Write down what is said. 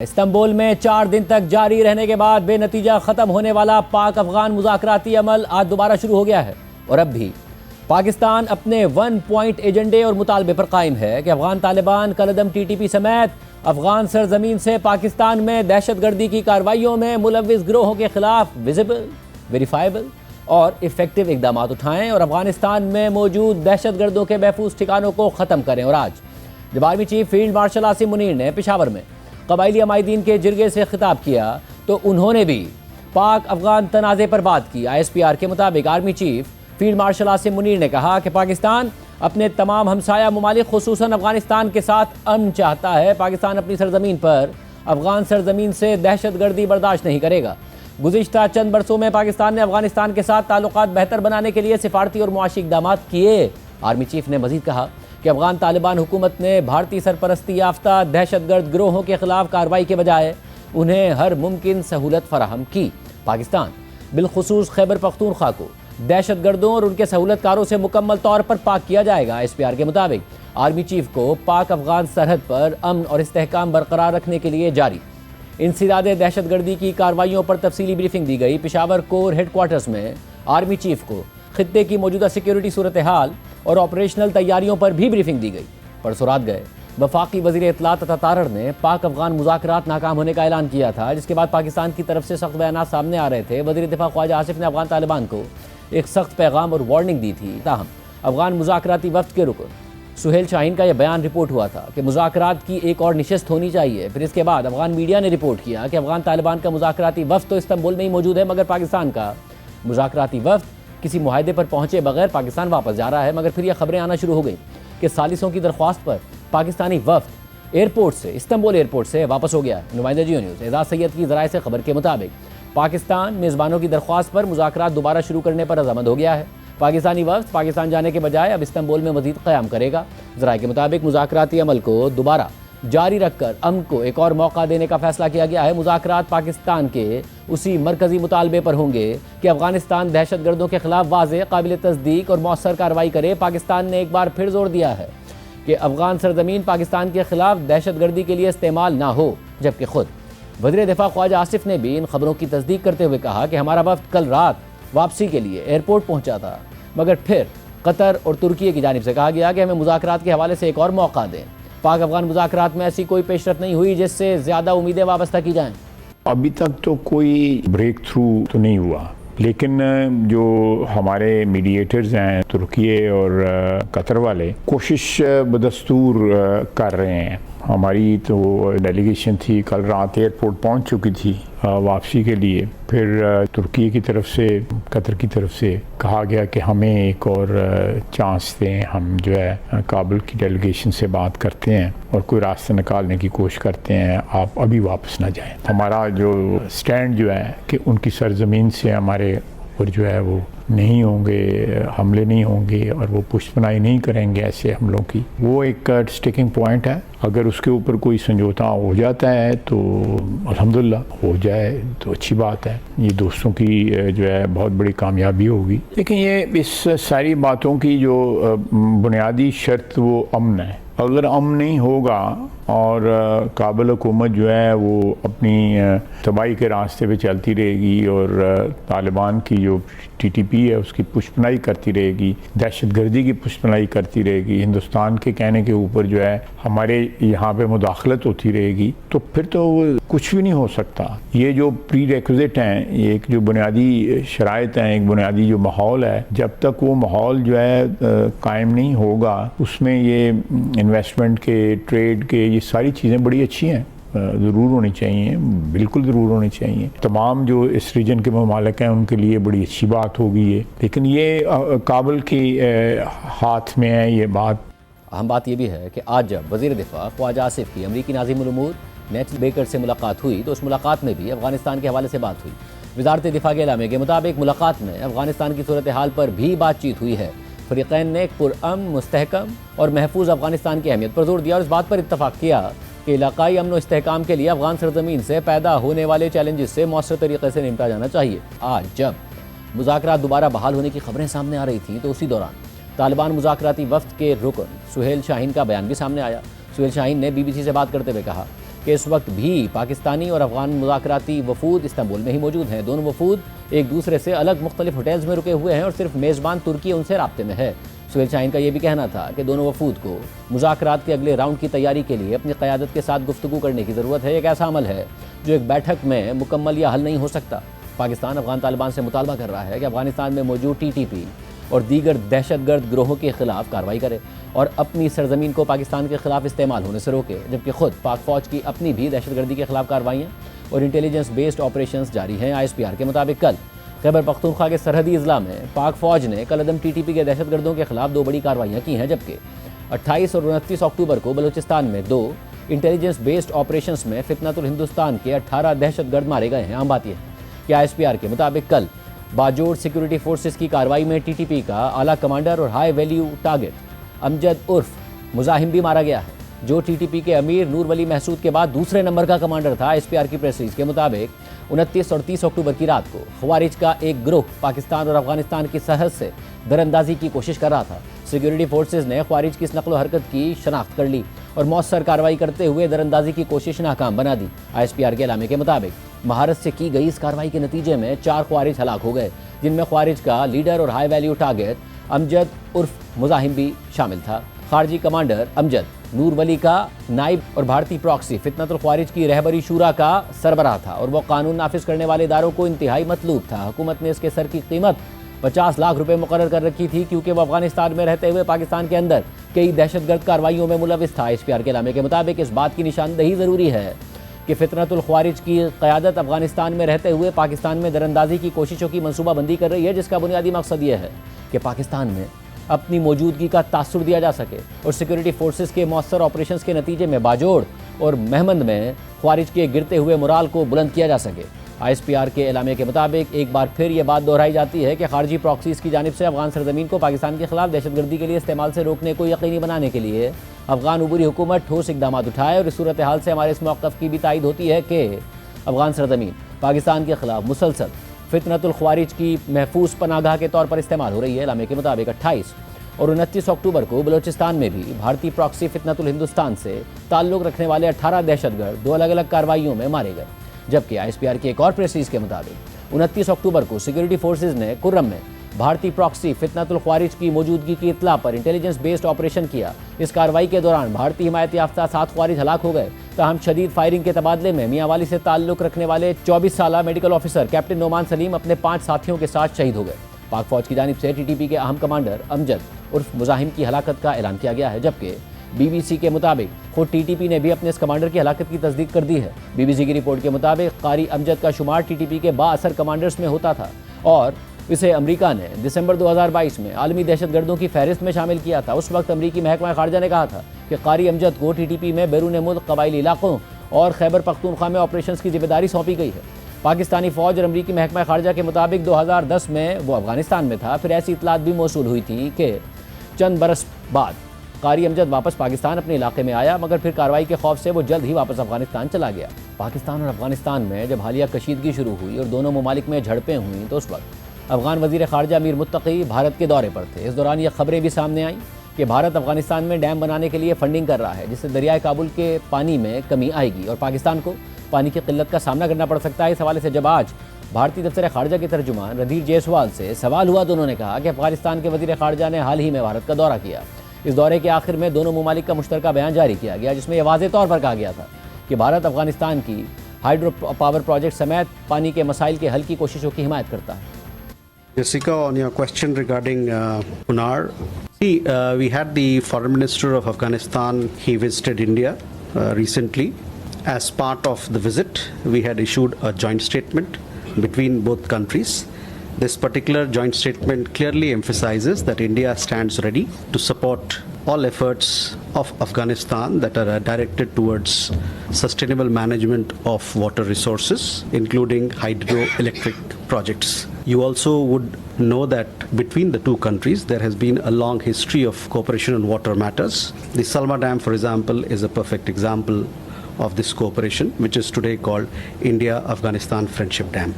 Istanbul میں 4 دن تک جاری رہنے کے بعد بے نتیجہ ختم ہونے والا پاک افغان مذاکراتی عمل آج دوبارہ شروع ہو گیا ہے اور اب بھی پاکستان اپنے 1 پوائنٹ ایجنڈے اور مطالبے پر قائم ہے کہ افغان طالبان کالعدم ٹی ٹی پی سمیت افغان سرزمین سے پاکستان میں دہشت گردی کی کارروائیوں میں ملوث گروہوں کے خلاف ویزیبل، ویریفائیبل اور ایفیکٹو اقدامات اٹھائیں اور افغانستان میں موجود دہشت گردوں کے محفوظ ٹھکانوں کو ختم کریں۔ اور آج جب army chief field marshal Asim Munir نے پشاور میں قبائلی عمائدین کے جرگے سے خطاب کیا تو انہوں نے بھی پاک افغان تنازع پر بات کی۔ ISPR کے مطابق army chief field marshal Asim Munir نے کہا کہ پاکستان اپنے تمام ہمسایہ ممالک خصوصاً افغانستان کے ساتھ امن چاہتا ہے۔ پاکستان اپنی سرزمین پر افغان سرزمین سے دہشت گردی برداشت نہیں کرے گا۔ گزشتہ چند برسوں میں پاکستان نے افغانستان کے ساتھ تعلقات بہتر بنانے کے لیے سفارتی اور معاشی اقدامات کیے۔ آرمی چیف نے مزید کہا کہ افغان طالبان حکومت نے بھارتی سرپرستی یافتہ دہشت گرد گروہوں کے خلاف کارروائی کے بجائے انہیں ہر ممکن سہولت فراہم کی۔ پاکستان بالخصوص خیبر پختونخوا کو دہشت گردوں اور ان کے سہولت کاروں سے مکمل طور پر پاک کیا جائے گا۔ ISPR کے مطابق آرمی چیف کو پاک افغان سرحد پر امن اور استحکام برقرار رکھنے کے لیے جاری انسداد دہشت گردی کی کارروائیوں پر تفصیلی بریفنگ دی گئی۔ پشاور کور ہیڈ کوارٹرز میں آرمی چیف کو خطے کی موجودہ سیکیورٹی صورتحال اور آپریشنل تیاریوں پر بھی بریفنگ دی گئی۔ پرسوں رات گئے وفاقی وزیر اطلاعات عطا تارڑ نے پاک افغان مذاکرات ناکام ہونے کا اعلان کیا تھا، جس کے بعد پاکستان کی طرف سے سخت بیانات سامنے آ رہے تھے۔ وزیر دفاع خواجہ آصف نے افغان طالبان کو ایک سخت پیغام اور وارننگ دی تھی۔ تاہم افغان مذاکراتی وفد کے رکن سہیل شاہین کا یہ بیان رپورٹ ہوا تھا کہ مذاکرات کی ایک اور نشست ہونی چاہیے۔ پھر اس کے بعد افغان میڈیا نے رپورٹ کیا کہ افغان طالبان کا مذاکراتی وفد تو استنبول میں ہی موجود ہے، مگر پاکستان کا مذاکراتی وفد کسی معاہدے پر پہنچے بغیر پاکستان واپس جا رہا ہے۔ مگر پھر یہ خبریں آنا شروع ہو گئیں کہ ثالثوں کی درخواست پر پاکستانی وفد ایئرپورٹ سے استنبول ایئرپورٹ سے واپس ہو گیا۔ نمائندہ جیو نیوز اعزاز سید کی ذرائع سے خبر کے مطابق پاکستان میزبانوں کی درخواست پر مذاکرات دوبارہ شروع کرنے پر رضامند ہو گیا ہے۔ پاکستانی وفد پاکستان جانے کے بجائے اب استنبول میں مزید قیام کرے گا۔ ذرائع کے مطابق مذاکراتی عمل کو دوبارہ جاری رکھ کر امن کو ایک اور موقع دینے کا فیصلہ کیا گیا ہے۔ مذاکرات پاکستان کے اسی مرکزی مطالبے پر ہوں گے کہ افغانستان دہشت گردوں کے خلاف واضح، قابل تصدیق اور مؤثر کارروائی کرے۔ پاکستان نے ایک بار پھر زور دیا ہے کہ افغان سرزمین پاکستان کے خلاف دہشت گردی کے لیے استعمال نہ ہو، جبکہ خود وزیر دفاع خواجہ آصف نے بھی ان خبروں کی تصدیق کرتے ہوئے کہا کہ ہمارا وفد کل رات واپسی کے لیے ایئرپورٹ پہنچا تھا، مگر پھر قطر اور ترکی کی جانب سے کہا گیا کہ ہمیں مذاکرات کے حوالے سے ایک اور موقع دیں۔ پاک افغان مذاکرات میں ایسی کوئی پیش رفت نہیں ہوئی جس سے زیادہ امیدیں وابستہ کی جائیں۔ ابھی تک تو کوئی بریک تھرو تو نہیں ہوا، لیکن جو ہمارے میڈیٹرز ہیں ترکی اور قطر والے کوشش بدستور کر رہے ہیں۔ ہماری تو ڈیلیگیشن تھی کل رات ایئرپورٹ پہنچ چکی تھی واپسی کے لیے۔ پھر ترکی کی طرف سے قطر کی طرف سے کہا گیا کہ ہمیں ایک اور چانس دیں، ہم جو ہے کابل کی ڈیلیگیشن سے بات کرتے ہیں اور کوئی راستہ نکالنے کی کوشش کرتے ہیں، آپ ابھی واپس نہ جائیں۔ ہمارا جو سٹینڈ جو ہے کہ ان کی سرزمین سے ہمارے اور جو ہے وہ نہیں ہوں گے، حملے نہیں ہوں گے اور وہ پشت پناہی نہیں کریں گے ایسے حملوں کی، وہ ایک سٹیکنگ پوائنٹ ہے۔ اگر اس کے اوپر کوئی سمجھوتا ہو جاتا ہے تو الحمدللہ ہو جائے تو اچھی بات ہے، یہ دوستوں کی جو ہے بہت بڑی کامیابی ہوگی۔ لیکن یہ اس ساری باتوں کی جو بنیادی شرط وہ امن ہے۔ اگر امن نہیں ہوگا اور کابل حکومت جو ہے وہ اپنی تباہی کے راستے پہ چلتی رہے گی اور طالبان کی جو TTP ہے اس کی پشت پناہی کرتی رہے گی، دہشت گردی کی پشت پناہی کرتی رہے گی، ہندوستان کے کہنے کے اوپر جو ہے ہمارے یہاں پہ مداخلت ہوتی رہے گی، تو پھر تو کچھ بھی نہیں ہو سکتا۔ یہ جو پری ریکوزٹ ہیں، یہ ایک جو بنیادی شرائط ہیں، ایک بنیادی جو ماحول ہے، جب تک وہ ماحول جو ہے قائم نہیں ہوگا، اس میں یہ انویسٹمنٹ کے، ٹریڈ کے، یہ ساری چیزیں بڑی اچھی ہیں، ضرور ہونی چاہیے، بالکل ضرور ہونی چاہیے۔ تمام جو اس ریجن کے ممالک ہیں ان کے لیے بڑی اچھی بات ہوگی یہ، لیکن یہ کابل کے ہاتھ میں ہے یہ بات۔ اہم بات یہ بھی ہے کہ آج جب وزیر دفاع خواجہ آصف کی امریکی ناظم الامور نیتھ بیکر سے ملاقات ہوئی تو اس ملاقات میں بھی افغانستان کے حوالے سے بات ہوئی۔ وزارت دفاع کے اعلامیے کے مطابق ملاقات میں افغانستان کی صورتحال پر بھی بات چیت ہوئی ہے۔ فریقین نے ایک پرامن، مستحکم اور محفوظ افغانستان کی اہمیت پر زور دیا اور اس بات پر اتفاق کیا کہ علاقائی امن و استحکام کے لیے افغان سرزمین سے پیدا ہونے والے چیلنجز سے مؤثر طریقے سے نمٹا جانا چاہیے۔ آج جب مذاکرات دوبارہ بحال ہونے کی خبریں سامنے آ رہی تھیں تو اسی دوران طالبان مذاکراتی وفد کے رکن سہیل شاہین کا بیان بھی سامنے آیا۔ سہیل شاہین نے BBC سے بات کرتے ہوئے کہا کہ کہ اس وقت بھی پاکستانی اور افغان مذاکراتی وفود استنبول میں ہی موجود ہیں۔ دونوں وفود ایک دوسرے سے الگ مختلف ہوٹلز میں رکے ہوئے ہیں اور صرف میزبان ترکی ان سے رابطے میں ہے۔ سہیل شاہین کا یہ بھی کہنا تھا کہ دونوں وفود کو مذاکرات کے اگلے راؤنڈ کی تیاری کے لیے اپنی قیادت کے ساتھ گفتگو کرنے کی ضرورت ہے۔ ایک ایسا عمل ہے جو ایک بیٹھک میں مکمل یا حل نہیں ہو سکتا۔ پاکستان افغان طالبان سے مطالبہ کر رہا ہے کہ افغانستان میں موجود ٹی ٹی پی اور دیگر دہشت گرد گروہوں کے خلاف کارروائی کرے اور اپنی سرزمین کو پاکستان کے خلاف استعمال ہونے سے روکے، جبکہ خود پاک فوج کی اپنی بھی دہشت گردی کے خلاف کارروائیاں اور انٹیلیجنس بیسڈ آپریشنز جاری ہیں۔ آئی ایس پی آر کے مطابق کل خیبر پختونخوا کے سرحدی اضلاع میں پاک فوج نے کل عدم ٹی ٹی پی کے دہشت گردوں کے خلاف 2 بڑی کارروائیاں کی ہیں، جبکہ 28 اور 29 اکتوبر کو بلوچستان میں 2 انٹیلیجنس بیسڈ آپریشنز میں فتنۃ الہندوستان کے 18 دہشت گرد مارے گئے ہیں۔ عام بات یہ ہے کہ آئی ایس پی آر کے مطابق کل باجوڑ سیکورٹی فورسز کی کارروائی میں ٹی ٹی پی کا اعلیٰ کمانڈر اور ہائی ویلیو ٹارگٹ امجد عرف مزاحم بھی مارا گیا ہے، جو ٹی ٹی پی کے امیر نور ولی محسود کے بعد دوسرے نمبر کا کمانڈر تھا۔ ایس پی آر کی پریس ریلیز کے مطابق 29 اور 30 اکتوبر کی رات کو خوارج کا ایک گروہ پاکستان اور افغانستان کی سرحد سے دراندازی کی کوشش کر رہا تھا۔ سیکورٹی فورسز نے خوارج کی اس نقل و حرکت کی شناخت کر لی اور مؤثر کارروائی کرتے ہوئے دراندازی کی کوشش ناکام بنا دی۔ آئی ایس پی آر کے اعلامیے کے مطابق مہارت سے کی گئی اس کارروائی کے نتیجے میں 4 خوارج ہلاک ہو گئے، جن میں خوارج کا لیڈر اور ہائی ویلیو ٹارگٹ امجد عرف مزاحم بھی شامل تھا۔ خارجی کمانڈر امجد نور ولی کا نائب اور بھارتی پراکسی فتنۃ الخوارج کی رہبری شورا کا سربراہ تھا اور وہ قانون نافذ کرنے والے اداروں کو انتہائی مطلوب تھا۔ حکومت نے اس کے سر کی قیمت 50 لاکھ روپے مقرر کر رکھی تھی کیونکہ وہ افغانستان میں رہتے ہوئے پاکستان کے اندر کئی دہشت گرد کارروائیوں میں ملوث تھا۔ ایس پی آر کے اعلامیے کے مطابق اس بات کی نشاندہی ضروری ہے کہ فتنۃ الخوارج کی قیادت افغانستان میں رہتے ہوئے پاکستان میں دراندازی کی کوششوں کی منصوبہ بندی کر رہی ہے، جس کا بنیادی مقصد یہ ہے کہ پاکستان میں اپنی موجودگی کا تاثر دیا جا سکے اور سیکورٹی فورسز کے مؤثر آپریشنز کے نتیجے میں باجوڑ اور مہمند میں خوارج کے گرتے ہوئے مرال کو بلند کیا جا سکے۔ آئی ایس پی آر کے اعلامیے کے مطابق ایک بار پھر یہ بات دہرائی جاتی ہے کہ خارجی پراکسیز کی جانب سے افغان سرزمین کو پاکستان کے خلاف دہشت گردی کے لیے استعمال سے روکنے کو یقینی بنانے کے لیے افغان عبوری حکومت ٹھوس اقدامات اٹھائے، اور اس صورتحال سے ہمارے اس موقف کی بھی تائید ہوتی ہے کہ افغان سرزمین پاکستان کے خلاف مسلسل فتنۃ الخوارج کی محفوظ پناہ گاہ کے طور پر استعمال ہو رہی ہے۔ اعلامیے کے مطابق 28 اور 29 اکتوبر کو بلوچستان میں بھی بھارتی پراکسی فتنۃ الہندوستان سے تعلق رکھنے والے 18 دہشت گرد 2 الگ الگ کارروائیوں میں مارے گئے، جبکہ آئی ایس پی آر کی ایک اور پریس ریلیز کے مطابق 29 اکتوبر کو سیکورٹی فورسز نے کرم میں بھارتی پراکسی فتنۃ الخوارج کی موجودگی کی اطلاع پر انٹیلیجنس بیسڈ آپریشن کیا۔ اس کارروائی کے دوران بھارتی حمایت یافتہ 7 خوارج ہلاک ہو گئے، تاہم شدید فائرنگ کے تبادلے میں میاں والی سے تعلق رکھنے والے 24 سالہ میڈیکل آفیسر کیپٹن نعمان سلیم اپنے 5 ساتھیوں کے ساتھ شہید ہو گئے۔ پاک فوج کی جانب سے ٹی ٹی پی کے اہم کمانڈر امجد عرف مزاحم کی ہلاکت کا اعلان کیا گیا ہے، جبکہ بی بی سی کے مطابق خود ٹی ٹی پی نے بھی اپنے اس کمانڈر کی ہلاکت کی تصدیق کر دی ہے۔ بی بی سی کی رپورٹ کے مطابق قاری امجد کا شمار ٹی ٹی پی کے با اثر کمانڈرز میں ہوتا تھا اور اسے امریکہ نے دسمبر 2022 میں عالمی دہشت گردوں کی فہرست میں شامل کیا تھا۔ اس وقت امریکی محکمہ خارجہ نے کہا تھا کہ قاری امجد کو ٹی ٹی پی میں بیرون ملک قبائلی علاقوں اور خیبر پختونخوا میں آپریشنز کی ذمہ داری سونپی گئی ہے۔ پاکستانی فوج اور امریکی محکمہ خارجہ کے مطابق 2010 میں وہ افغانستان میں تھا۔ پھر ایسی اطلاعات بھی موصول ہوئی تھی کہ چند برس بعد قاری امجد واپس پاکستان اپنے علاقے میں آیا، مگر پھر کارروائی کے خوف سے وہ جلد ہی واپس افغانستان چلا گیا۔ پاکستان اور افغانستان میں جب حالیہ کشیدگی شروع ہوئی اور دونوں ممالک میں جھڑپیں ہوئیں تو اس وقت افغان وزیر خارجہ امیر متقی بھارت کے دورے پر تھے۔ اس دوران یہ خبریں بھی سامنے آئیں کہ بھارت افغانستان میں ڈیم بنانے کے لیے فنڈنگ کر رہا ہے، جس سے دریائے کابل کے پانی میں کمی آئے گی اور پاکستان کو پانی کی قلت کا سامنا کرنا پڑ سکتا ہے۔ اس حوالے سے جب آج بھارتی دفتر خارجہ کے ترجمان ردھیر جیسوال سے سوال ہوا تو انہوں نے کہا کہ افغانستان کے وزیر خارجہ نے حال ہی میں بھارت کا دورہ کیا۔ اس دورے کے آخر میں دونوں ممالک کا مشترکہ بیان جاری کیا گیا، جس میں یہ واضح طور پر کہا گیا تھا کہ بھارت افغانستان کی ہائیڈرو پاور پروجیکٹ سمیت پانی کے مسائل کے حل کی کوششوں کی حمایت کرتا ہے۔ Jessica, on your question regarding Kunar, we had the Foreign Minister of Afghanistan. He visited India recently. As part of the visit, we had issued a joint statement between both countries. This particular joint statement clearly emphasizes that India stands ready to support all efforts of Afghanistan that are directed towards sustainable management of water resources, including hydroelectric projects. You also would know that between the two countries there has been a long history of cooperation on water matters. The Salma Dam, for example, is a perfect example of this cooperation, which is today called India-Afghanistan Friendship Dam.